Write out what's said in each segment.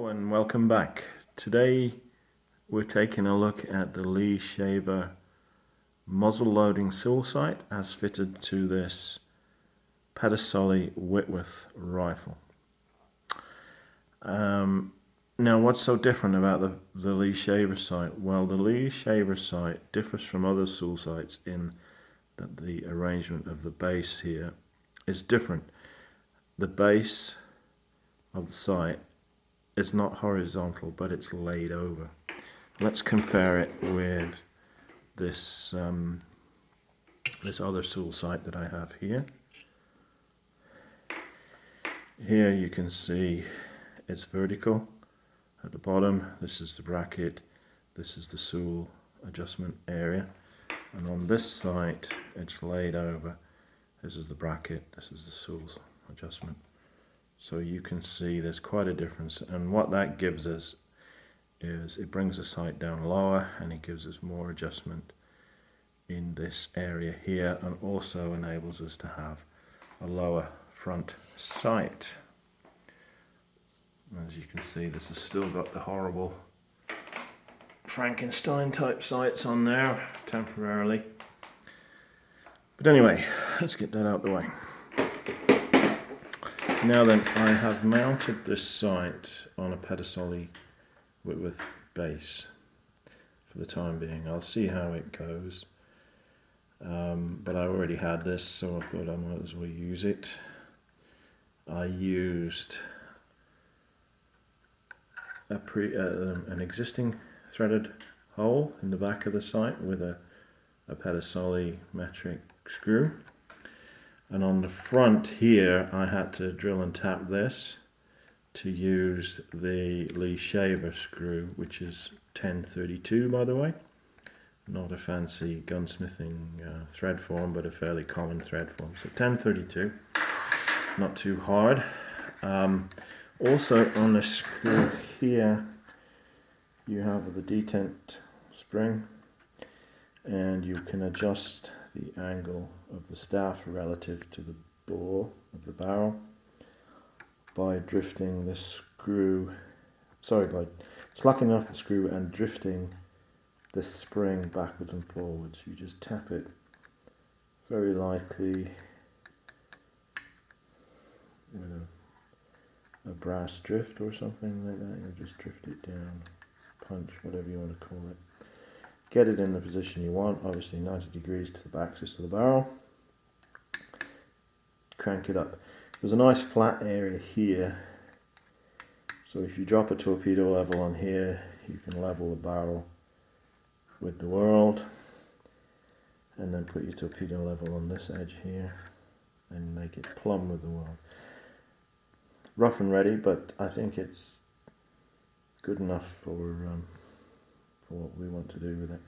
and welcome back. Today we're taking a look at the Lee Shaver muzzle loading Soule sight as fitted to this Pedersoli Whitworth rifle. Now what's so different about the Lee Shaver sight? Well, the Lee Shaver sight differs from other Soule sights in that the arrangement of the base here is different. The base of the sight is not horizontal, but it's laid over. Let's compare it with this this other Soule sight that I have here. Here you can see it's vertical at the bottom. This is the bracket. This is the Soule adjustment area, and on this sight it's laid over. This is the bracket. This is the Soule adjustment. So you can see there's quite a difference, and what that gives us is it brings the sight down lower and it gives us more adjustment in this area here, and also enables us to have a lower front sight. As you can see, this has still got the horrible Frankenstein type sights on there temporarily. But anyway, let's get that out of the way. Now then, I have mounted this sight on a Pedersoli Whitworth base for the time being. I'll see how it goes, but I already had this, so I thought I might as well use it. I used an existing threaded hole in the back of the sight with a Pedersoli metric screw. And on the front here, I had to drill and tap this to use the Lee Shaver screw, which is 1032, by the way. Not a fancy gunsmithing thread form, but a fairly common thread form. So 1032, not too hard. Also on the screw here, you have the Detent Spring, and you can adjust the angle of the staff relative to the bore of the barrel by drifting the screw, by slacking off the screw and drifting the spring backwards and forwards. You just tap it very lightly with a brass drift or something like that. You just drift it down, punch, whatever you want to call it. Get it in the position you want, obviously 90 degrees to the back axis of the barrel. Crank it up. There's a nice flat area here, so if you drop a torpedo level on here, you can level the barrel with the world, and then put your torpedo level on this edge here and make it plumb with the world. Rough and ready, but I think it's good enough for what we want to do with it.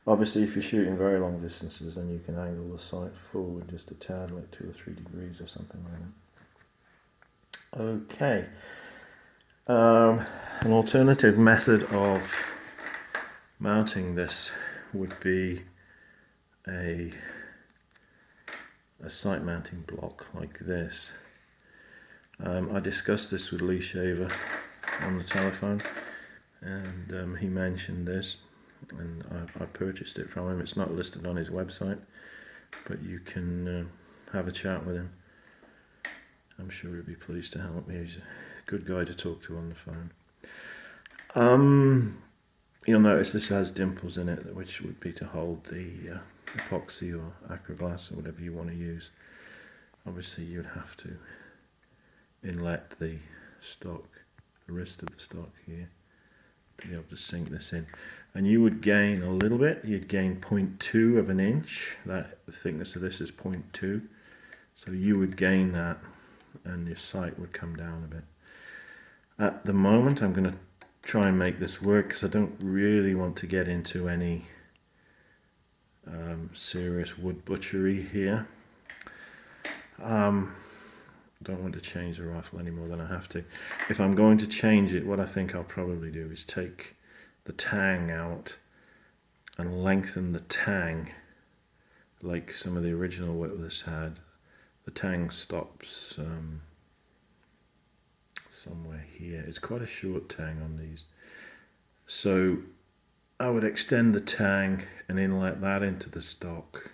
Obviously, if you're shooting very long distances, then you can angle the sight forward just a tad, like 2 or 3 degrees or something like that. Okay. An alternative method of mounting this would be a sight mounting block like this. I discussed this with Lee Shaver on the telephone, and he mentioned this, and I purchased it from him. It's not listed on his website, but you can have a chat with him. I'm sure he'll be pleased to help me. He's a good guy to talk to on the phone. You'll notice this has dimples in it, which would be to hold the epoxy or acroglass or whatever you want to use. Obviously you'd have to inlet the stock, the wrist of the stock here, to be able to sink this in, and you would gain a little bit. You'd gain 0.2 of an inch. That the thickness of this is 0.2, so you would gain that, and your sight would come down a bit. At the moment, I'm going to try and make this work because I don't really want to get into any serious wood butchery here. Don't want to change the rifle any more than I have to. If I'm going to change it, what I think I'll probably do is take the tang out and lengthen the tang like some of the original Whitworths had. The tang stops somewhere here. It's quite a short tang on these. So I would extend the tang and inlet that into the stock,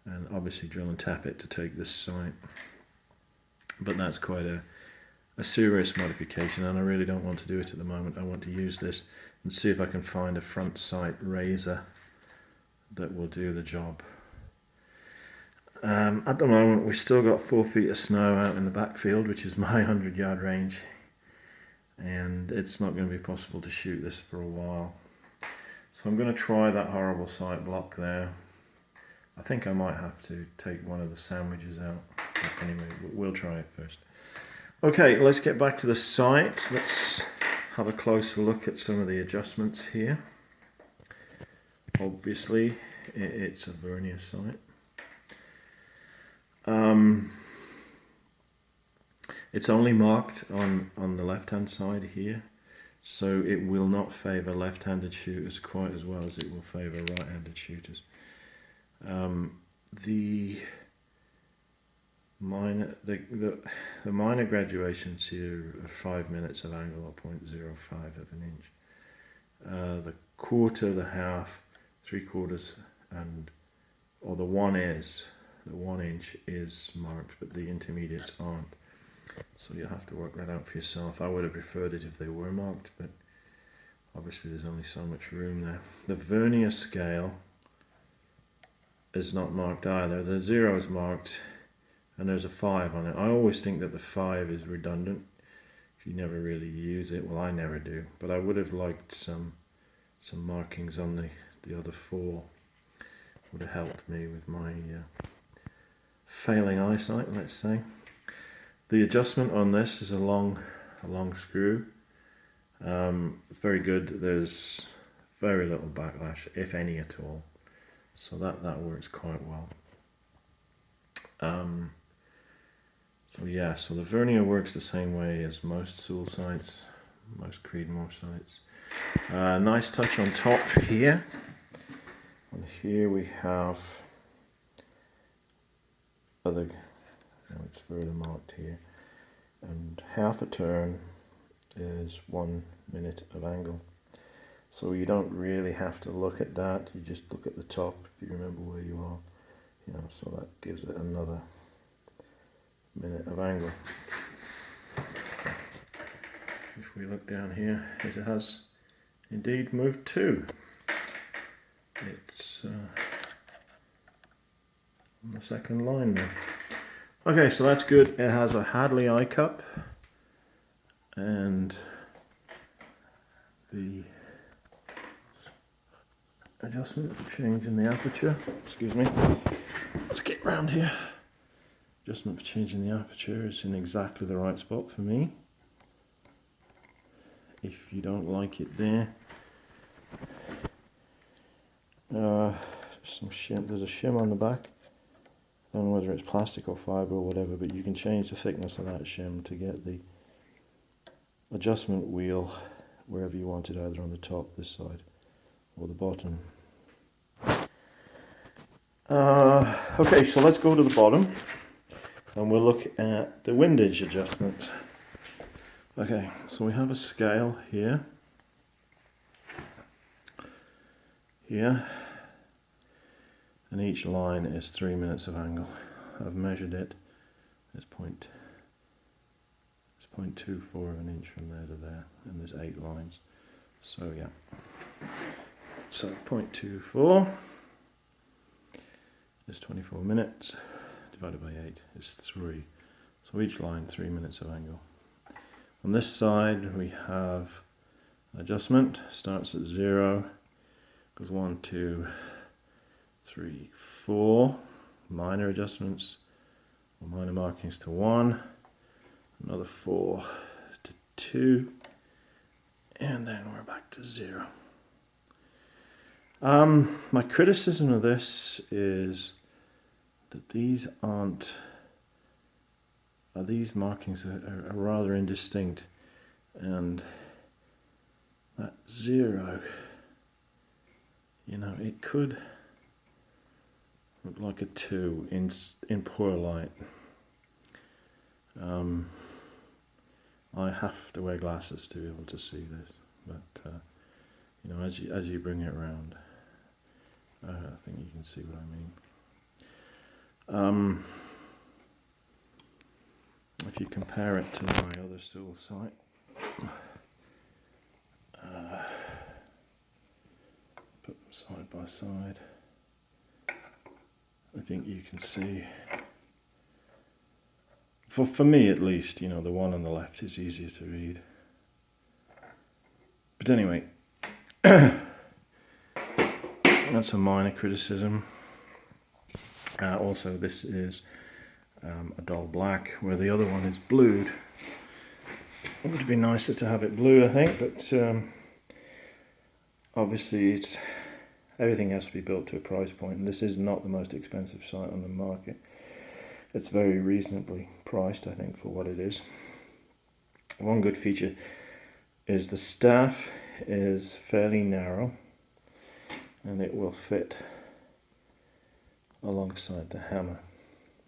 and obviously drill and tap it to take this sight. But that's quite a serious modification, and I really don't want to do it at the moment. I want to use this and see if I can find a front sight razor that will do the job. At the moment we've still got 4 feet of snow out in the backfield, which is my 100-yard range, and it's not going to be possible to shoot this for a while. So I'm going to try that horrible sight block there. I think I might have to take one of the sandwiches out. But anyway, we'll try it first. Okay, let's get back to the sight. Let's have a closer look at some of the adjustments here. Obviously, it's a vernier sight. It's only marked on the left-hand side here, so it will not favour left-handed shooters quite as well as it will favour right-handed shooters. The minor graduations here are 5 minutes of angle, or 0.05 of an inch. The quarter, the half, 3/4, or the 1 inch is marked, but the intermediates aren't. So you'll have to work that out for yourself. I would have preferred it if they were marked, but obviously there's only so much room there. The vernier scale is not marked either. The 0 is marked, and there's a 5 on it. I always think that the 5 is redundant. You never really use it. Well, I never do, but I would have liked some markings on the other 4. Would have helped me with my failing eyesight, let's say. The adjustment on this is a long screw. It's very good. There's very little backlash, if any at all. So that works quite well. So yeah, so the vernier works the same way as most Soule sights, most Creedmoor sights. Nice touch on top here. And here we have it's further marked here. And half a turn is 1 minute of angle. So you don't really have to look at that, you just look at the top if you remember where you are. So that gives it another minute of angle. If we look down here, it has indeed moved 2. It's on the second line there. Okay, so that's good. It has a Hadley eye cup, and the adjustment for changing the aperture, excuse me, let's get round here. Adjustment for changing the aperture is in exactly the right spot for me. If you don't like it there, there's a shim on the back. I don't know whether it's plastic or fibre or whatever, but you can change the thickness of that shim to get the adjustment wheel wherever you want it, either on the top, this side, or the bottom. Okay, so let's go to the bottom and we'll look at the windage adjustments. Okay, so we have a scale here, and each line is 3 minutes of angle. I've measured it. It's 0.24 of an inch from there to there, and there's 8 lines. So yeah, so 0.24 is 24 minutes, divided by 8 is 3. So each line 3 minutes of angle. On this side we have adjustment, starts at 0, goes 1, 2, 3, 4, minor adjustments or minor markings to 1, another 4 to 2, and then we're back to 0. My criticism of this is that these markings are rather indistinct, and that 0, it could look like a 2 in poor light. I have to wear glasses to be able to see this, but you know, as you bring it around, I think you can see what I mean. If you compare it to my other Soule site, put them side by side, I think you can see, for me at least, you know, the one on the left is easier to read. But anyway, that's a minor criticism. Also, this is a dull black, where the other one is blued. It would be nicer to have it blue, I think, but obviously everything has to be built to a price point, and this is not the most expensive site on the market. It's very reasonably priced, I think, for what it is. One good feature is the staff is fairly narrow, and it will fit alongside the hammer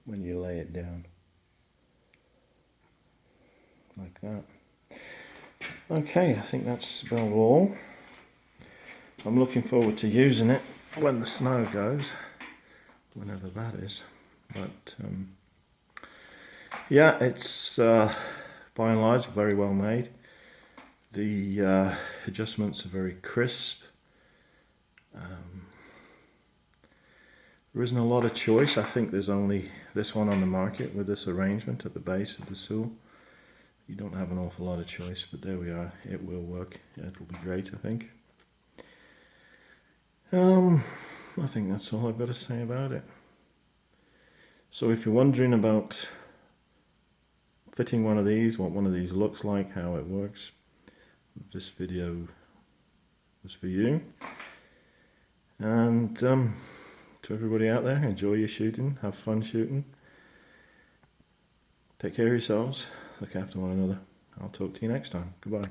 when you lay it down, like that. Okay, I think that's about all. I'm looking forward to using it when the snow goes, whenever that is. But yeah, it's by and large very well made. The adjustments are very crisp. There isn't a lot of choice. I think there's only this one on the market with this arrangement at the base of the Soule. You don't have an awful lot of choice, but there we are. It will work. It'll be great, I think. I think that's all I've got to say about it. So if you're wondering about fitting one of these, what one of these looks like, how it works, this video was for you. And to everybody out there, enjoy your shooting, have fun shooting. Take care of yourselves, look after one another. I'll talk to you next time. Goodbye.